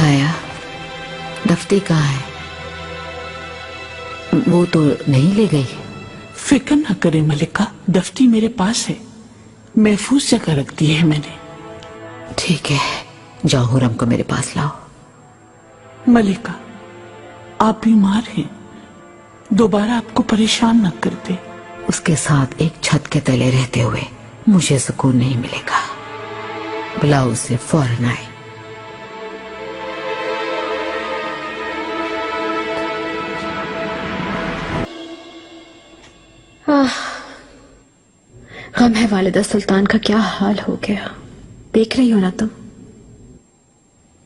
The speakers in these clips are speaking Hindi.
दाया, दफ्ती कहाँ है? वो तो नहीं ले गई। फिक्र न करे मलिका, दफ्ती मेरे पास है, महफूज जगह रख दी है मैंने। ठीक है, जाओ हुरम को मेरे पास लाओ। मलिका, आप बीमार हैं, दोबारा आपको परेशान न कर दे। उसके साथ एक छत के तले रहते हुए मुझे सुकून नहीं मिलेगा। बुलाओ उसे, फौरन आए। गम है वालिदा सुल्तान का क्या हाल हो गया, देख रही हो ना तुम।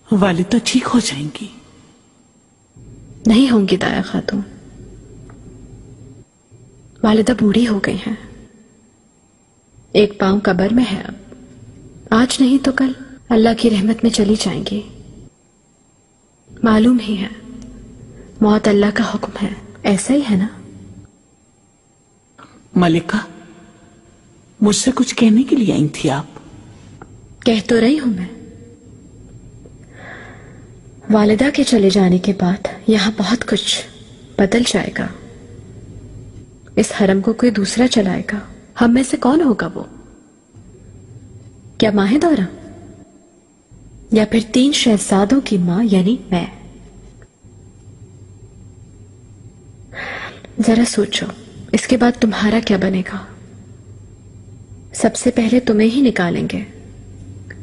वालिदा ठीक हो जाएंगी। नहीं होंगी दाया खातून, वालिदा बूढ़ी हो गई हैं, एक पांव कब्र में है। अब आज नहीं तो कल अल्लाह की रहमत में चली जाएंगी। मालूम ही है, मौत अल्लाह का हुक्म है, ऐसा ही है ना। मलिका, मुझसे कुछ कहने के लिए आई थी आप? कह तो रही हूं मैं, वालिदा के चले जाने के बाद यहां बहुत कुछ बदल जाएगा। इस हरम को कोई दूसरा चलाएगा। हम में से कौन होगा वो? क्या माहे दौरा, या फिर 3 शहजादों की मां यानी मैं? जरा सोचो, इसके बाद तुम्हारा क्या बनेगा? सबसे पहले तुम्हें ही निकालेंगे।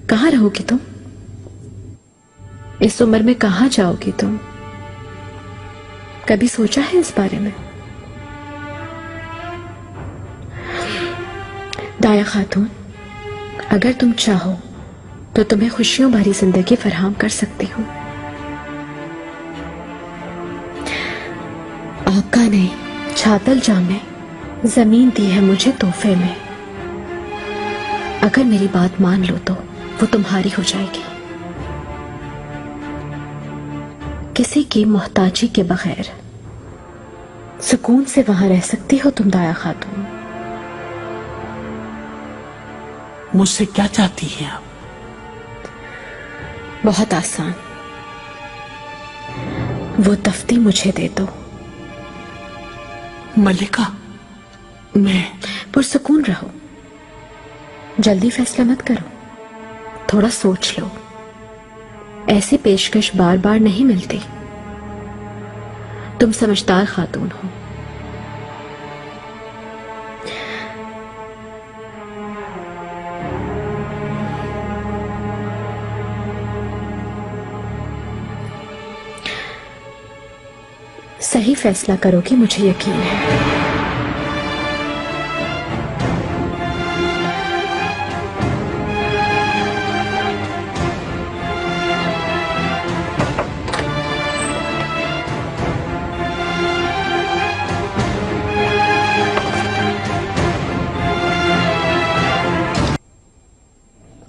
कहां रहोगी तुम? इस उम्र में कहां जाओगी तुम? कभी सोचा है इस बारे में? दाया खातून, अगर तुम चाहो तो तुम्हें खुशियों भरी जिंदगी फराहम कर सकती हूं। आका ने छातल जामे जमीन दी है मुझे तोहफे में। अगर मेरी बात मान लो तो वो तुम्हारी हो जाएगी। किसी की मोहताजी के बगैर सुकून से वहां रह सकती हो तुम दाया खातून। मुझसे क्या चाहती हैं आप? बहुत आसान, वो तफ्ती मुझे दे दो। मलिका, मैं पुरसुकून रहो, जल्दी फैसला मत करो, थोड़ा सोच लो। ऐसी पेशकश बार बार नहीं मिलती। तुम समझदार खातून हो। सही फैसला करोगी, मुझे यकीन है।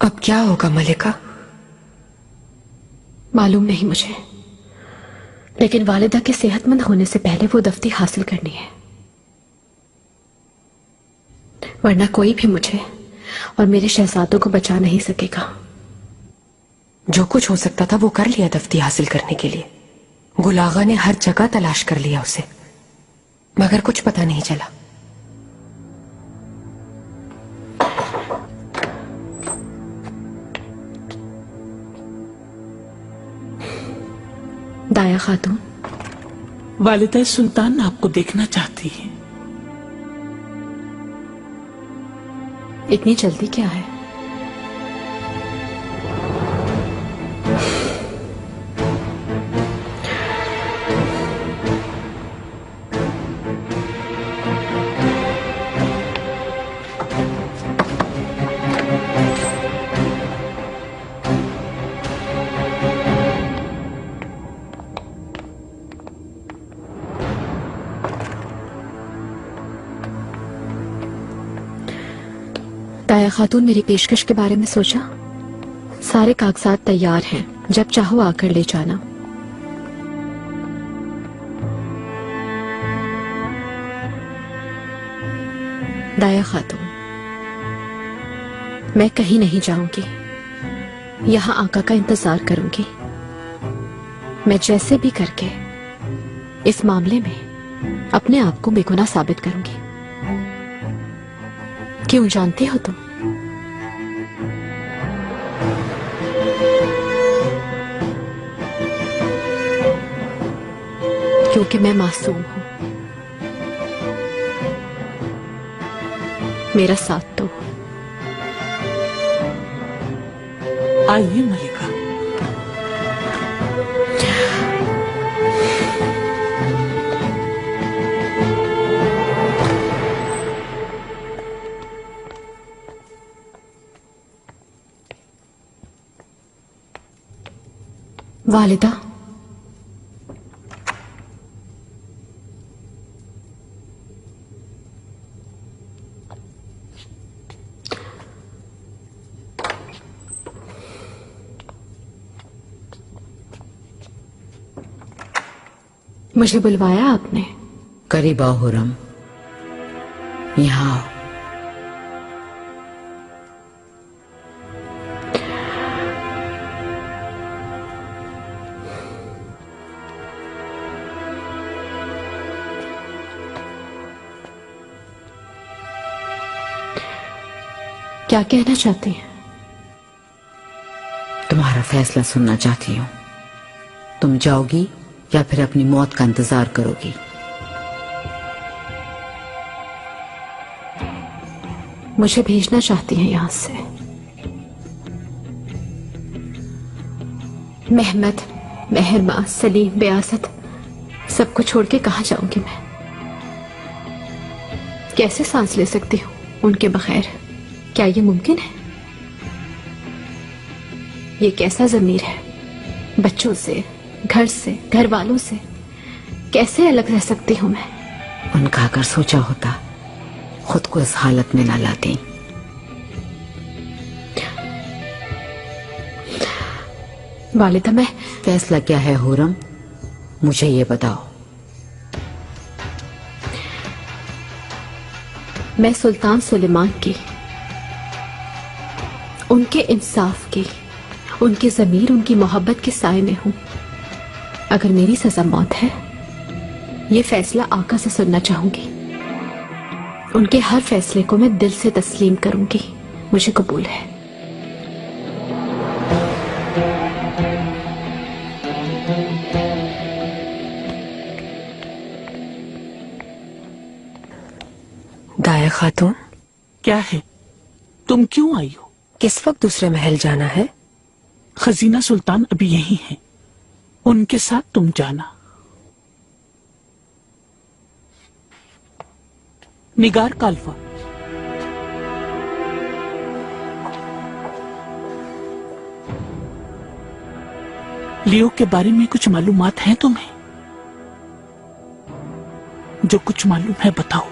अब क्या होगा मलिका? मालूम नहीं मुझे, लेकिन वालिदा के सेहतमंद होने से पहले वो दफ्ती हासिल करनी है, वरना कोई भी मुझे और मेरे शहजादों को बचा नहीं सकेगा। जो कुछ हो सकता था वो कर लिया दफ्ती हासिल करने के लिए। गुल आगा ने हर जगह तलाश कर लिया उसे, मगर कुछ पता नहीं चला। दाया खातून, वालिदा सुल्तान आपको देखना चाहती है। इतनी जल्दी क्या है? दाया खातून, मेरी पेशकश के बारे में सोचा? सारे कागजात तैयार हैं, जब चाहो आकर ले जाना। दाया खातून, मैं कहीं नहीं जाऊंगी, यहां आका का इंतजार करूंगी। मैं जैसे भी करके इस मामले में अपने आप को बेगुनाह साबित करूंगी। क्यों जानती हो तुम? क्योंकि मैं मासूम हूं। मेरा साथ दो। आइए मलिका। वालिदा, मुझे बुलवाया आपने? करीब आओ हुरम, यहाँ आओ। क्या कहना चाहती हैं? तुम्हारा फैसला सुनना चाहती हूँ। तुम जाओगी या फिर अपनी मौत का इंतजार करोगी? मुझे भेजना चाहती हैं यहां से। मेहमद, मेहरमा, सलीम, बेआसत सबको छोड़ के कहां जाऊंगी मैं? कैसे सांस ले सकती हूं उनके बगैर? क्या ये मुमकिन है? ये कैसा ज़मीर है? बच्चों से, घर से, घर वालों से कैसे अलग रह सकती हूं मैं? उनका अगर सोचा होता खुद को इस हालत में ना लाती। वालिदा, मैं फैसला क्या है हुरम, मुझे ये बताओ। मैं सुल्तान सुलेमान की, उनके इंसाफ की, उनकी ज़मीर, उनकी मोहब्बत के साए में हूं। अगर मेरी सजा मौत है, ये फैसला आका से सुनना चाहूंगी। उनके हर फैसले को मैं दिल से तस्लीम करूंगी। मुझे कबूल है। दाया खातून, क्या है? तुम क्यों आई हो? किस वक्त दूसरे महल जाना है? खजीना सुल्तान अभी यही हैं। उनके साथ तुम जाना। निगार कालवा, लियो के बारे में कुछ मालूमात हैं तुम्हें? जो कुछ मालूम है बताओ।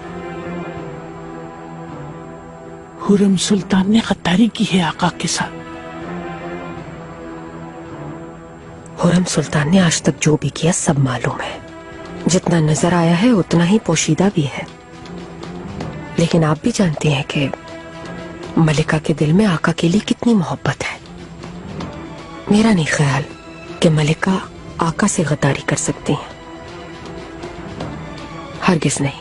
हुरम सुल्तान ने गद्दारी की है आका के साथ। हुरम सुल्तान ने आज तक जो भी किया सब मालूम है। जितना नजर आया है उतना ही पोशीदा भी है। लेकिन आप भी जानती हैं कि मलिका के दिल में आका के लिए कितनी मोहब्बत है। मेरा नहीं ख्याल कि मलिका आका से गद्दारी कर सकती हैं। हरगिज नहीं।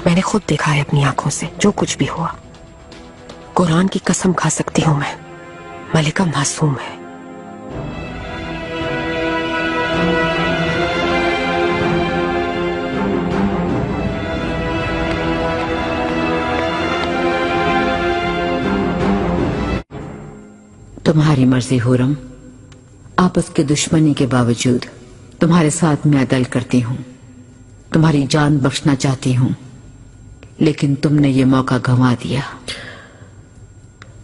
मैंने खुद देखा है अपनी आंखों से जो कुछ भी हुआ। कुरान की कसम खा सकती हूं मैं, मलिका मासूम है। तुम्हारी मर्जी हुरम। आपस की दुश्मनी के बावजूद तुम्हारे साथ मैं अदल करती हूँ, तुम्हारी जान बख्शना चाहती हूँ, लेकिन तुमने ये मौका गंवा दिया।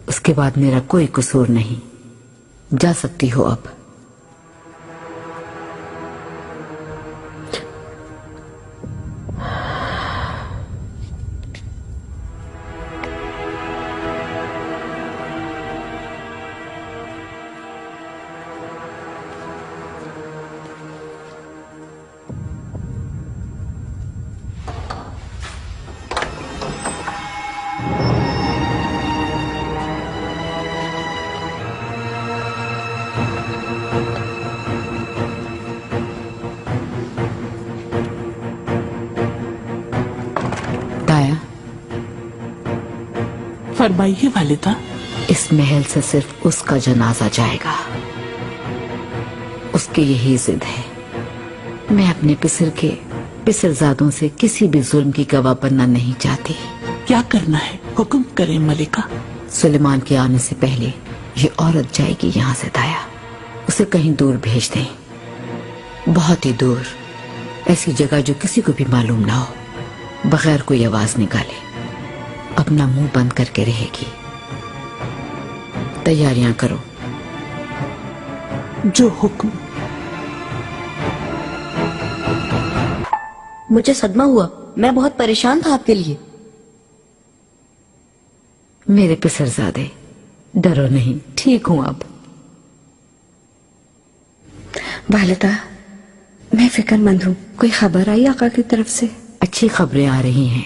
उसके बाद मेरा कोई कसूर नहीं। जा सकती हो अब। फरमाइए वालिदा। इस महल से सिर्फ उसका जनाजा जाएगा। उसकी यही जिद है। मैं अपने पिसरजादों से किसी भी जुल्म की गवाह बनना नहीं चाहती। क्या करना है हुक्म करें मलिका। सुलेमान के आने से पहले ये औरत जाएगी यहाँ से दाया। उसे कहीं दूर भेज दें, बहुत ही दूर, ऐसी जगह जो किसी को भी मालूम ना हो, बगैर कोई आवाज निकाले। अपना मुंह बंद करके रहेगी। तैयारियां करो। जो हुक्म। मुझे सदमा हुआ, मैं बहुत परेशान था आपके लिए। मेरे पिसरजादे, डरो नहीं, ठीक हूं अब। वालिदा, मैं फिक्रमंद हूँ। कोई खबर आई आका की तरफ से? अच्छी खबरें आ रही हैं।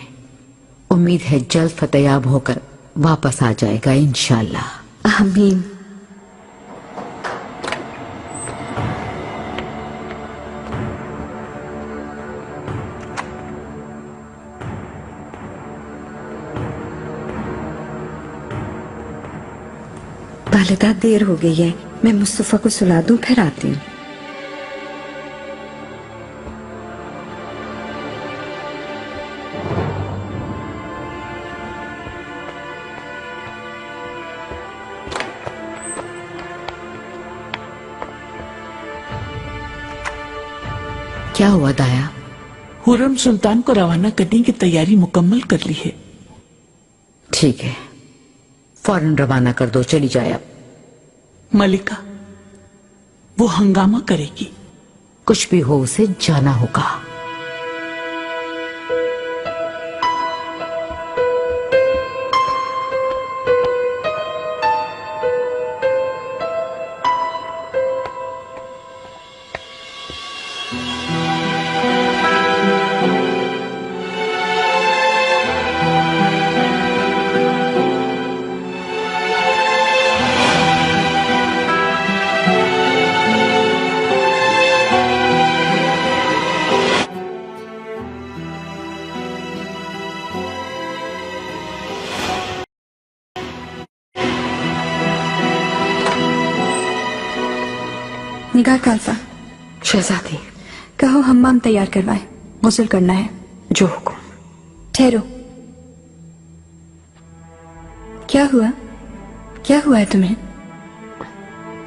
उम्मीद है जल्द फतेयाब होकर वापस आ जाएगा इंशाल्लाह। आमीन। वालिदा, देर हो गई है, मैं मुस्तफा को सुला दूं, फिर आती हूँ। क्या हुआ दाया? हुर्रम सुल्तान को रवाना करने की तैयारी मुकम्मल कर ली है। ठीक है, फौरन रवाना कर दो, चली जाए अब। मलिका, वो हंगामा करेगी। कुछ भी हो, उसे जाना होगा। निगाह खालसा। शहजादी। कहो हम्माम तैयार करवाए, गुस्ल करना है। जो हुक्म। ठहरो। क्या हुआ? क्या हुआ है तुम्हें?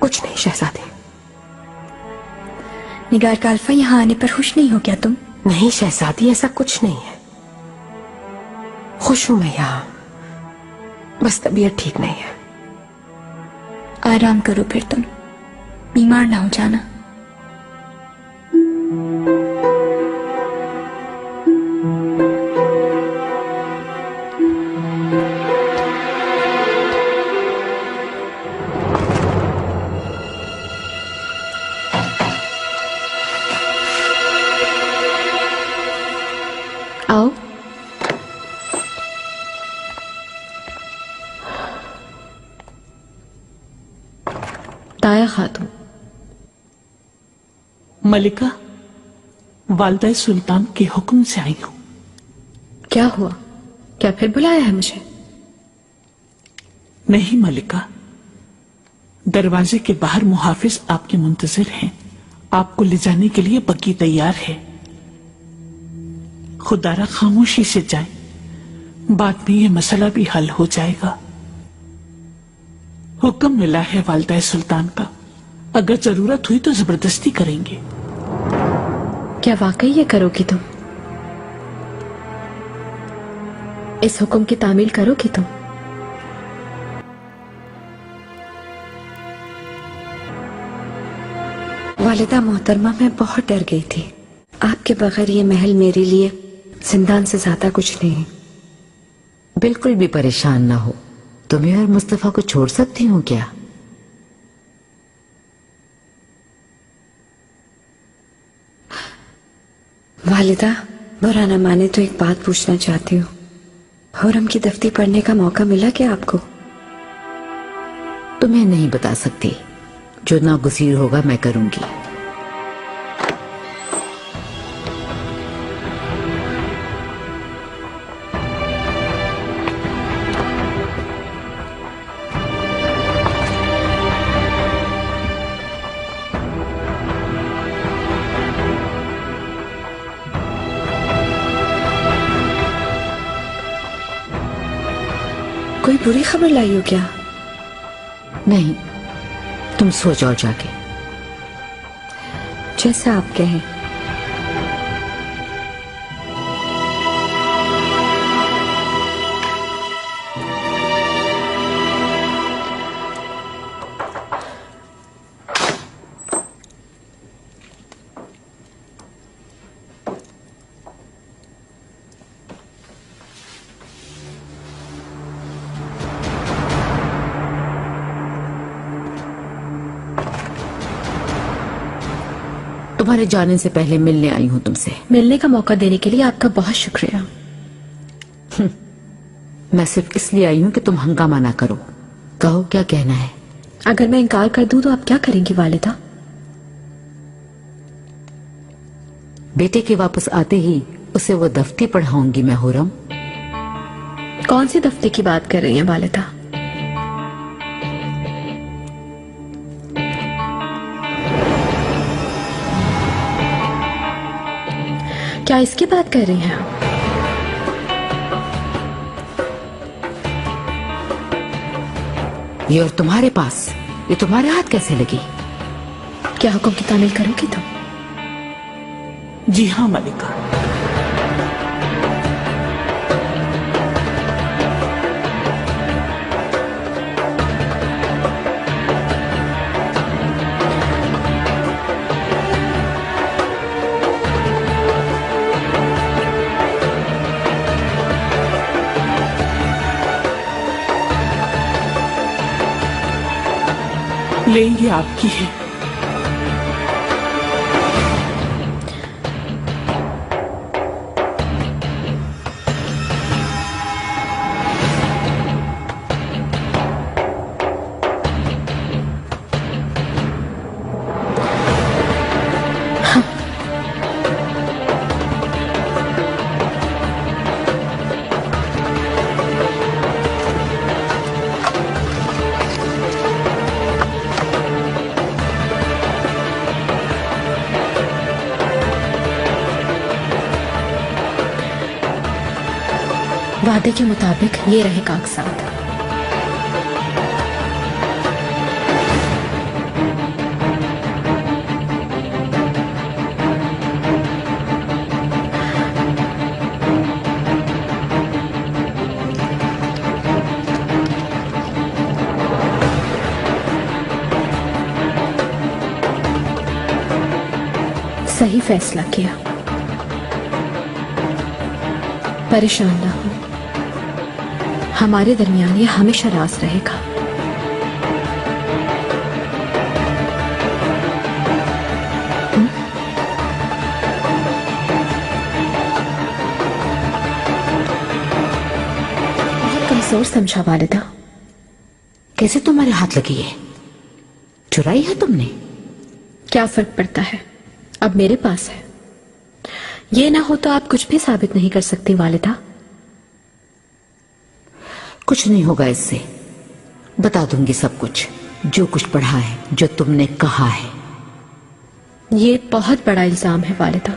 कुछ नहीं शहजादी। निगार काल्फा, यहाँ आने पर खुश नहीं हो क्या तुम? नहीं शहजादी, ऐसा कुछ नहीं है। खुश हूं मैं यहाँ, बस तबीयत ठीक नहीं है। आराम करो फिर, तुम बीमार ना हो जाना। आओ। ताया खातून। मलिका, वालदा सुल्तान के हुक्म से आई हूं। क्या हुआ? क्या फिर बुलाया है मुझे? नहीं मलिका, दरवाजे के बाहर मुहाफिज आपके मुंतजिर हैं। आपको ले जाने के लिए बग्गी तैयार है। खुदारा खामोशी से जाए, बाद में ये मसला भी हल हो जाएगा। हुक्म मिला है वालदा सुल्तान का, अगर जरूरत हुई तो जबरदस्ती करेंगे। क्या वाकई ये करोगी तुम? इस हुक्म की तामील करोगी तुम? वालिदा मोहतरमा, मैं बहुत डर गई थी। आपके बगैर ये महल मेरे लिए जिंदान से ज्यादा कुछ नहीं। बिल्कुल भी परेशान ना हो। तुम्हें और मुस्तफा को छोड़ सकती हूँ क्या? वालिदा, बुरा न माने तो एक बात पूछना चाहती हूँ। हुर्रम की दफ्ती पढ़ने का मौका मिला क्या आपको? तुम्हें नहीं बता सकती। जो नागुज़ीर होगा मैं करूंगी। बुरी खबर लाई हो क्या? नहीं, तुम सो जाओ जाके। जैसा आप कहें। तुम्हारे जाने से पहले मिलने आई हूं तुमसे। मिलने का मौका देने के लिए आपका बहुत शुक्रिया। मैं सिर्फ इसलिए आई हूं कि तुम हंगामा ना करो। कहो क्या कहना है। अगर मैं इनकार कर दूं तो आप क्या करेंगी वालिदा? बेटे के वापस आते ही उसे वो दफ्ती पढ़ाऊंगी मैं हुरम। कौन सी दफ्ते की बात कर रही हैं वालिदा? क्या इसकी बात कर रही हैं आप? ये और तुम्हारे पास, ये तुम्हारे हाथ कैसे लगी? क्या हुक्म की तामील करोगी तुम? जी हाँ मलिका। ले ये आपकी है। वादे के मुताबिक ये रहे कागजात। सही फैसला किया। परेशान ना हो, हमारे दरमियान ये हमेशा राज रहेगा। बहुत कमजोर समझा वालिदा। कैसे तुम्हारे हाथ लगी है? चुराई है तुमने? क्या फर्क पड़ता है, अब मेरे पास है। ये ना हो तो आप कुछ भी साबित नहीं कर सकती वालिदा। कुछ नहीं होगा इससे। बता दूंगी सब कुछ, जो कुछ पढ़ा है, जो तुमने कहा है। ये बहुत बड़ा इल्जाम है वालिदा,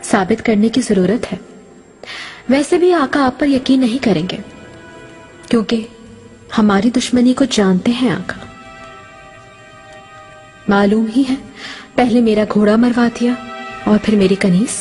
साबित करने की जरूरत है। वैसे भी आका आप पर यकीन नहीं करेंगे, क्योंकि हमारी दुश्मनी को जानते हैं आका। मालूम ही है, पहले मेरा घोड़ा मरवा दिया और फिर मेरी कनीज।